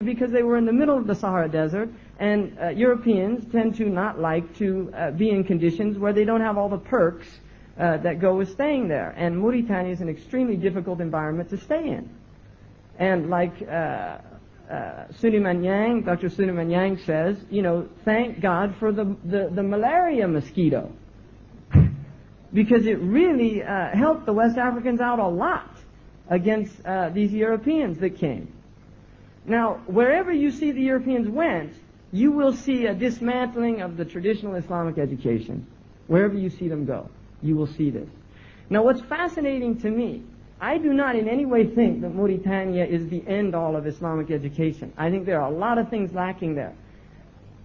because they were in the middle of the Sahara Desert, and Europeans tend to not like to be in conditions where they don't have all the perks that go with staying there. And Mauritania is an extremely difficult environment to stay in. And like Suleiman Yang, Dr. Suleiman Yang says, you know, thank God for the malaria mosquito, because it really helped the West Africans out a lot against these Europeans that came. Now, wherever you see the Europeans went, you will see a dismantling of the traditional Islamic education. Wherever you see them go, you will see this. Now, what's fascinating to me, I do not in any way think that Mauritania is the end-all of Islamic education. I think there are a lot of things lacking there.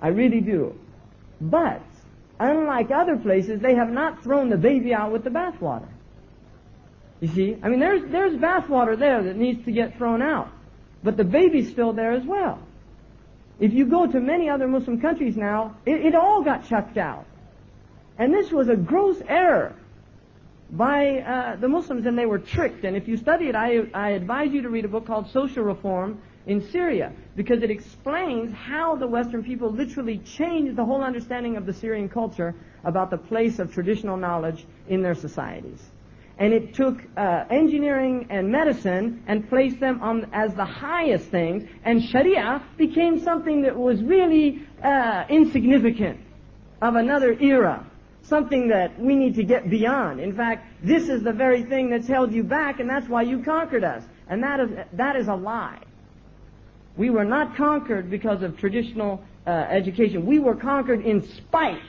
I really do. But, unlike other places, they have not thrown the baby out with the bathwater. You see? I mean, there's bathwater there that needs to get thrown out. But the baby's still there as well. If you go to many other Muslim countries now, it all got chucked out. And this was a gross error by the Muslims, and they were tricked. And if you study it, I advise you to read a book called Social Reform in Syria, because it explains how the Western people literally changed the whole understanding of the Syrian culture about the place of traditional knowledge in their societies. And it took engineering and medicine and placed them on as the highest things, and Sharia became something that was really insignificant, of another era, something that we need to get beyond. In fact, this is the very thing that's held you back, and that's why you conquered us. And that is a lie. We were not conquered because of traditional education. We were conquered in spite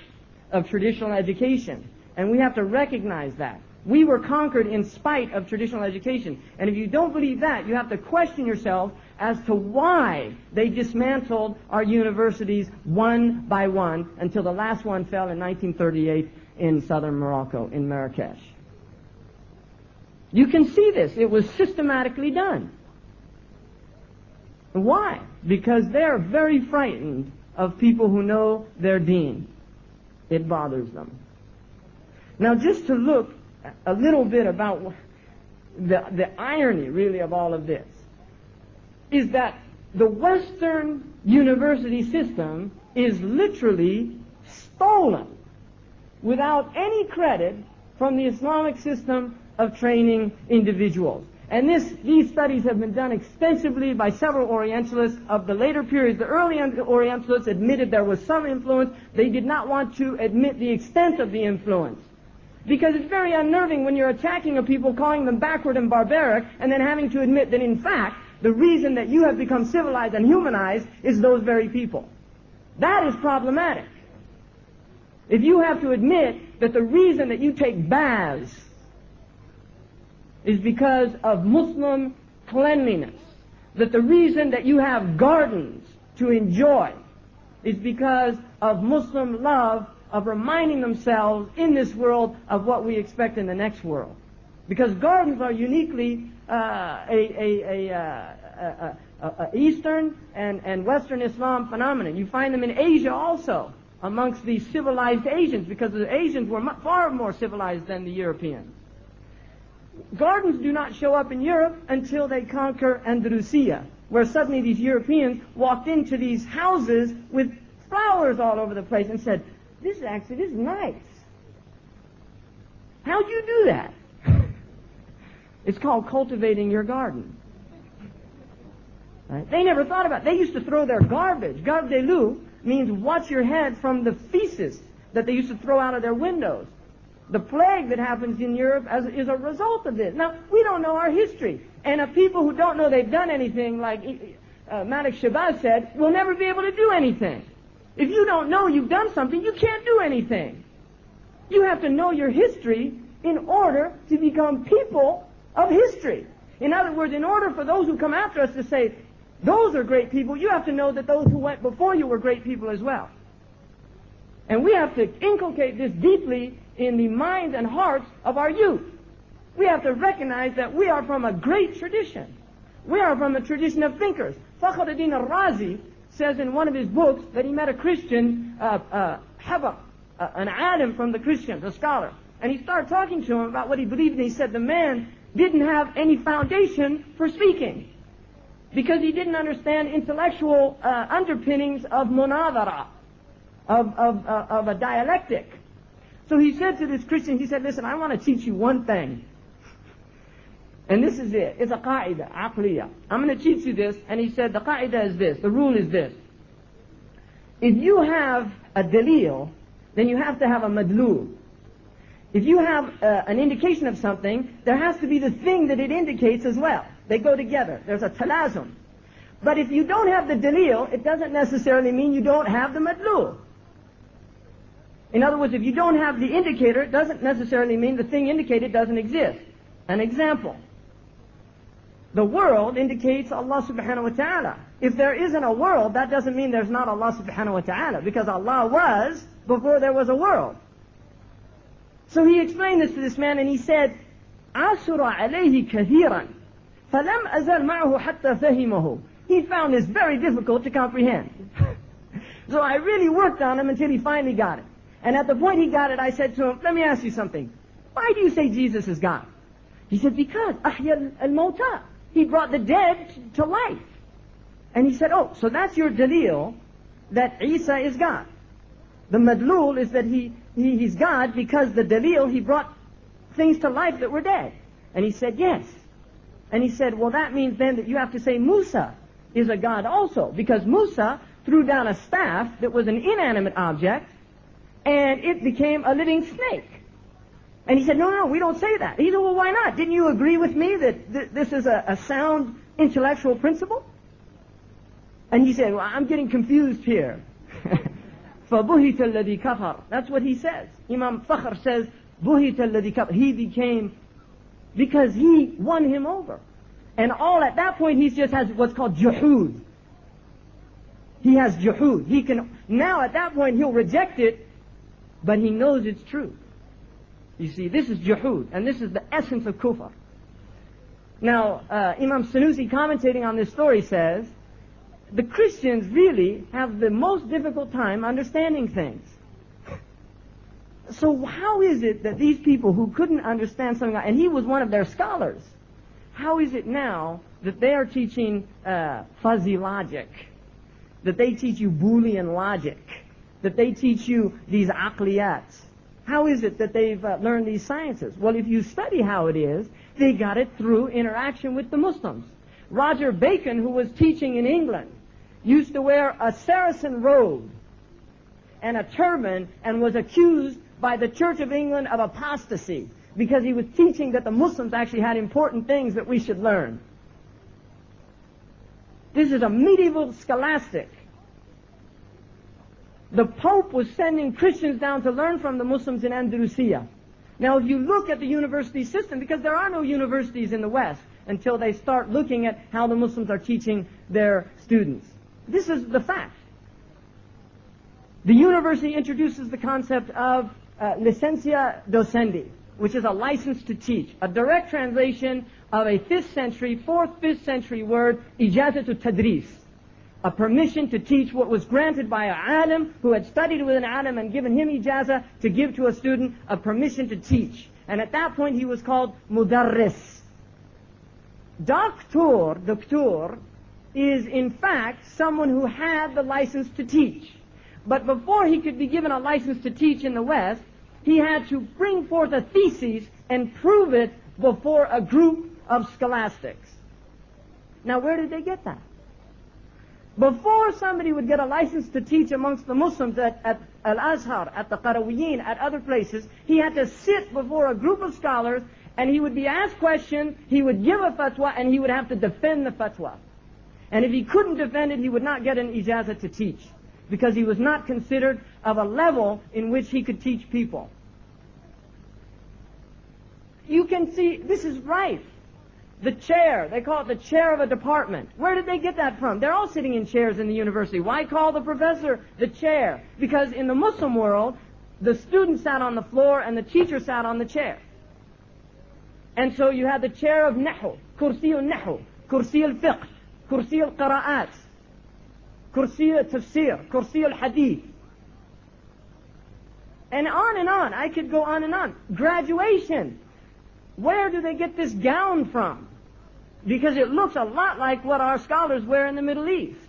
of traditional education, and we have to recognize that. We were conquered in spite of traditional education. And if you don't believe that, you have to question yourself as to why they dismantled our universities one by one until the last one fell in 1938 in southern Morocco, in Marrakesh. You can see this. It was systematically done. Why? Because they're very frightened of people who know their deen. It bothers them. Now, just to look a little bit about the irony, really, of all of this, is that the Western university system is literally stolen without any credit from the Islamic system of training individuals. And these studies have been done extensively by several Orientalists of the later periods. The early Orientalists admitted there was some influence. They did not want to admit the extent of the influence, because it's very unnerving when you're attacking a people, calling them backward and barbaric, and then having to admit that in fact the reason that you have become civilized and humanized is those very people. That is problematic. If you have to admit that the reason that you take baths is because of Muslim cleanliness, that the reason that you have gardens to enjoy is because of Muslim love of reminding themselves in this world of what we expect in the next world. Because gardens are uniquely Eastern and Western Islam phenomenon. You find them in Asia also, amongst the civilized Asians, because the Asians were far more civilized than the Europeans. Gardens do not show up in Europe until they conquer Andalusia, where suddenly these Europeans walked into these houses with flowers all over the place and said, this is nice. How'd you do that? It's called cultivating your garden. Right? They never thought about it. They used to throw their garbage. Garde des loups means watch your head from the feces that they used to throw out of their windows. The plague that happens in Europe is a result of this. Now, we don't know our history. And if people who don't know they've done anything, like Malik Shabazz said, will never be able to do anything. If you don't know you've done something, you can't do anything. You have to know your history in order to become people of history. In other words, in order for those who come after us to say, those are great people, you have to know that those who went before you were great people as well. And we have to inculcate this deeply in the minds and hearts of our youth. We have to recognize that we are from a great tradition. We are from a tradition of thinkers. Fakhruddin al-Razi says in one of his books that he met a Christian, an alim from the Christians, a scholar. And he started talking to him about what he believed, and he said the man didn't have any foundation for speaking. because he didn't understand intellectual underpinnings of munadara, of a dialectic. So he said to this Christian, he said, listen, I want to teach you one thing. And this is it. It's a qaida, aqliya. I'm going to teach you this. And he said, the qaida is this. The rule is this. If you have a dalil, then you have to have a madlul. If you have an indication of something, there has to be the thing that it indicates as well. They go together. There's a talazum. But if you don't have the dalil, it doesn't necessarily mean you don't have the madlul. In other words, if you don't have the indicator, it doesn't necessarily mean the thing indicated doesn't exist. An example. The world indicates Allah subhanahu wa ta'ala. If there isn't a world, that doesn't mean there's not Allah subhanahu wa ta'ala, because Allah was before there was a world. So he explained this to this man and he said, عَصُرَ عَلَيْهِ كَثِيرًا فَلَمْ أَزَلْ مَعَهُ حَتَّى فَهِمَهُ. He found this very difficult to comprehend. So I really worked on him until he finally got it. And at the point he got it, I said to him, let me ask you something. Why do you say Jesus is God? He said, because أحيا الموتى. He brought the dead to life. And he said, oh, so that's your dalil that Isa is God. The madlul is that he's God because the dalil, he brought things to life that were dead. And he said, yes. And he said, well, that means then that you have to say Musa is a God also, because Musa threw down a staff that was an inanimate object and it became a living snake. And he said, no, we don't say that. He said, well, why not? Didn't you agree with me that this is a sound intellectual principle? And he said, well, I'm getting confused here. فَبُهِتَ الَّذِي كَفَرَ. That's what he says. Imam Fakhr says, بُهِتَ الَّذِي كَفَرَ. He became, because he won him over. And all at that point, he just has what's called juhud. He has juhud. He can, now at that point, he'll reject it, but he knows it's true. You see, this is juhud, and this is the essence of kufr. Now, Imam Sanusi, commentating on this story, says, the Christians really have the most difficult time understanding things. So how is it that these people who couldn't understand something, and he was one of their scholars, how is it now that they are teaching fuzzy logic, that they teach you Boolean logic, that they teach you these aqliyats? How is it that they've learned these sciences? Well, if you study how it is, they got it through interaction with the Muslims. Roger Bacon, who was teaching in England, used to wear a Saracen robe and a turban and was accused by the Church of England of apostasy because he was teaching that the Muslims actually had important things that we should learn. This is a medieval scholastic. The Pope was sending Christians down to learn from the Muslims in Andalusia. Now, if you look at the university system, because there are no universities in the West until they start looking at how the Muslims are teaching their students. This is the fact. The university introduces the concept of licencia docendi, which is a license to teach, a direct translation of a 4th century word, ijazatu tadris, a permission to teach what was granted by an alim who had studied with an alim and given him ijazah to give to a student a permission to teach. And at that point he was called mudarris. Doctor, is in fact someone who had the license to teach. But before he could be given a license to teach in the West, he had to bring forth a thesis and prove it before a group of scholastics. Now, where did they get that? Before somebody would get a license to teach amongst the Muslims at Al-Azhar, at the Qarawiyyin, at other places, he had to sit before a group of scholars and he would be asked questions, he would give a fatwa, and he would have to defend the fatwa. And if he couldn't defend it, he would not get an ijazah to teach, because he was not considered of a level in which he could teach people. You can see, this is rife. The chair, they call it the chair of a department. Where did they get that from? They're all sitting in chairs in the university. Why call the professor the chair? Because in the Muslim world, the student sat on the floor and the teacher sat on the chair. And so you had the chair of Nahu, Kursi al-Nahu, Kursi al-Fiqh, Kursi al-Qira'at, Kursi al-Tafsir, Kursi al-Hadith. And on. I could go on and on. Graduation. Where do they get this gown from? because it looks a lot like what our scholars wear in the Middle East.